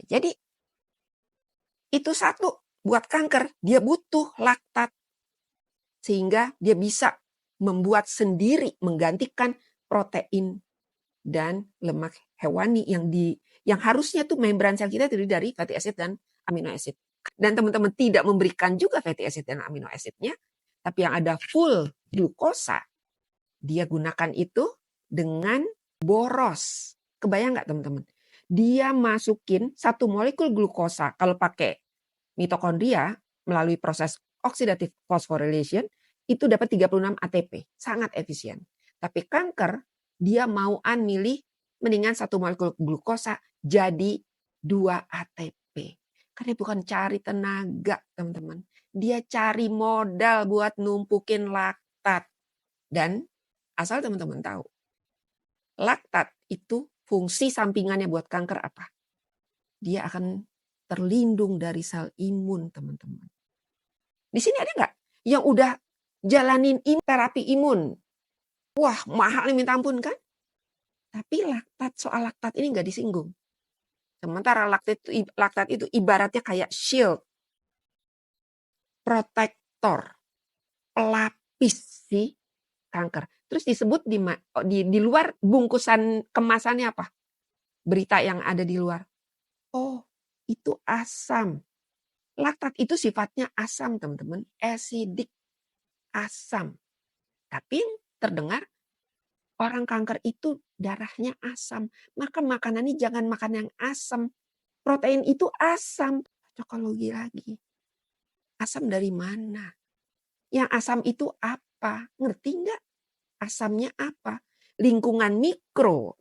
Jadi itu satu, buat kanker dia butuh laktat. Sehingga dia bisa membuat sendiri, menggantikan protein dan lemak hewani yang harusnya tuh membran sel kita terdiri dari fatty acid dan amino acid. Dan teman-teman tidak memberikan juga fatty acid dan amino acidnya, tapi yang ada full glukosa, dia gunakan itu dengan boros. Kebayang nggak teman-teman? Dia masukin satu molekul glukosa kalau pakai mitokondria melalui proses oxidative phosphorylation itu dapat 36 ATP, sangat efisien. Tapi kanker dia mauan milih mendingan satu molekul glukosa jadi 2 ATP. Karena bukan cari tenaga, teman-teman. Dia cari modal buat numpukin laktat. Dan asal teman-teman tahu, laktat itu fungsi sampingannya buat kanker apa? Dia akan terlindung dari sel imun, teman-teman. Di sini ada nggak yang udah jalanin terapi imun? Wah, mahal minta ampun kan? Tapi soal laktat ini nggak disinggung. Sementara laktat itu ibaratnya kayak shield, protektor, pelapis si kanker. Terus disebut di luar bungkusan kemasannya apa? Berita yang ada di luar. Oh, itu asam. Laktat itu sifatnya asam, teman-teman. Acidic, asam. Tapi yang terdengar, orang kanker itu darahnya asam. Maka makanan ini jangan makan yang asam. Protein itu asam. Cocokologi lagi. Asam dari mana? Yang asam itu apa? Ngerti nggak? Asamnya apa? Lingkungan mikro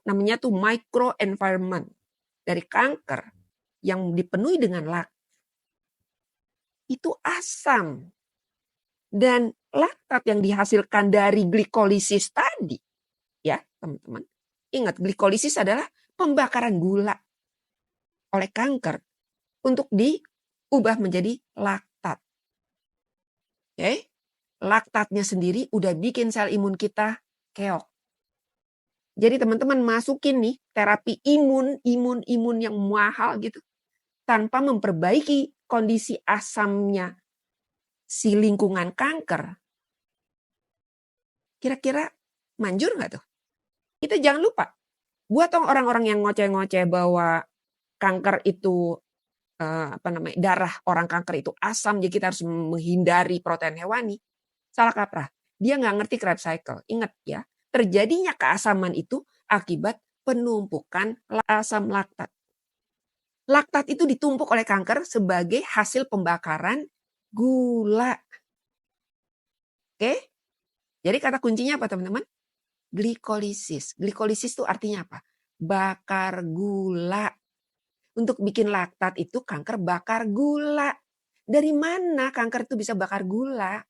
namanya tuh micro environment dari kanker yang dipenuhi dengan laktat. Itu asam. Dan laktat yang dihasilkan dari glikolisis tadi, ya teman-teman, ingat glikolisis adalah pembakaran gula oleh kanker untuk diubah menjadi laktat. Oke? Laktatnya sendiri udah bikin sel imun kita keok. Jadi teman-teman masukin nih terapi imun yang mahal gitu tanpa memperbaiki kondisi asamnya si lingkungan kanker. Kira-kira manjur nggak tuh? Kita jangan lupa, buat orang-orang yang ngoceh-ngoceh bahwa kanker itu darah orang kanker itu asam, jadi kita harus menghindari protein hewani. Salah kaprah. Dia nggak ngerti Krebs cycle. Ingat ya, terjadinya keasaman itu akibat penumpukan asam laktat. Laktat itu ditumpuk oleh kanker sebagai hasil pembakaran gula. Oke? Jadi kata kuncinya apa teman-teman? Glikolisis. Glikolisis itu artinya apa? Bakar gula. Untuk bikin laktat itu kanker bakar gula. Dari mana kanker itu bisa bakar gula?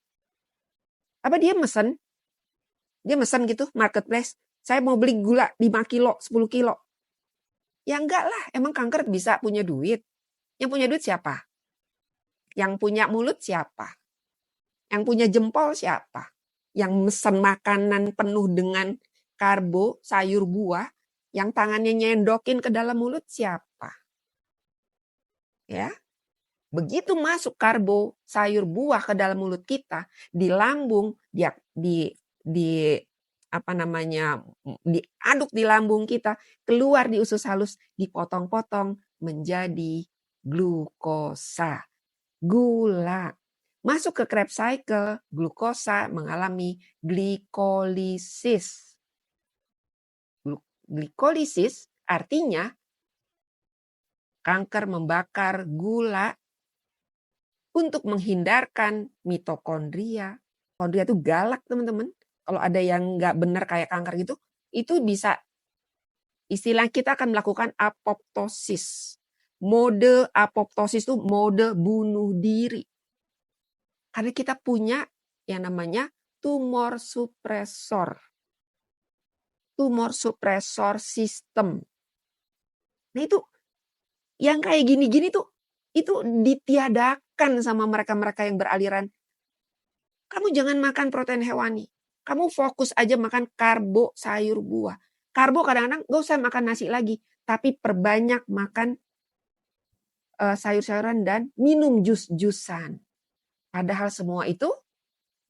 Apa dia mesen? Dia mesen gitu marketplace. Saya mau beli gula 5 kilo, 10 kilo. Ya enggak lah, emang kanker bisa punya duit. Yang punya duit siapa? Yang punya mulut siapa? Yang punya jempol siapa? Yang mesen makanan penuh dengan karbo, sayur buah, yang tangannya nyendokin ke dalam mulut siapa? Ya. Begitu masuk karbo, sayur buah ke dalam mulut kita, di lambung, diaduk di lambung kita, keluar di usus halus, dipotong-potong menjadi glukosa, gula. Masuk ke Krebs cycle, glukosa mengalami glikolisis. Glikolisis artinya kanker membakar gula untuk menghindarkan mitokondria. Mitokondria itu galak teman-teman. Kalau ada yang nggak benar kayak kanker gitu, itu bisa istilah kita akan melakukan apoptosis. Mode apoptosis itu mode bunuh diri. Karena kita punya yang namanya tumor supresor. Tumor supresor system. Nah itu yang kayak gini-gini tuh itu ditiadakan sama mereka-mereka yang beraliran. Kamu jangan makan protein hewani. Kamu fokus aja makan karbo, sayur, buah. Karbo kadang-kadang gak usah makan nasi lagi. Tapi perbanyak makan sayur-sayuran dan minum jus-jusan. Padahal semua itu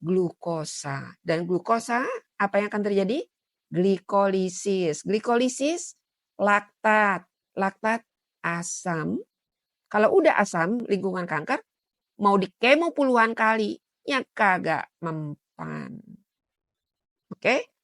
glukosa. Dan glukosa apa yang akan terjadi? Glikolisis. Glikolisis laktat. Laktat asam. Kalau udah asam lingkungan kanker, mau dikemo puluhan kali, ya kagak mempan. Oke?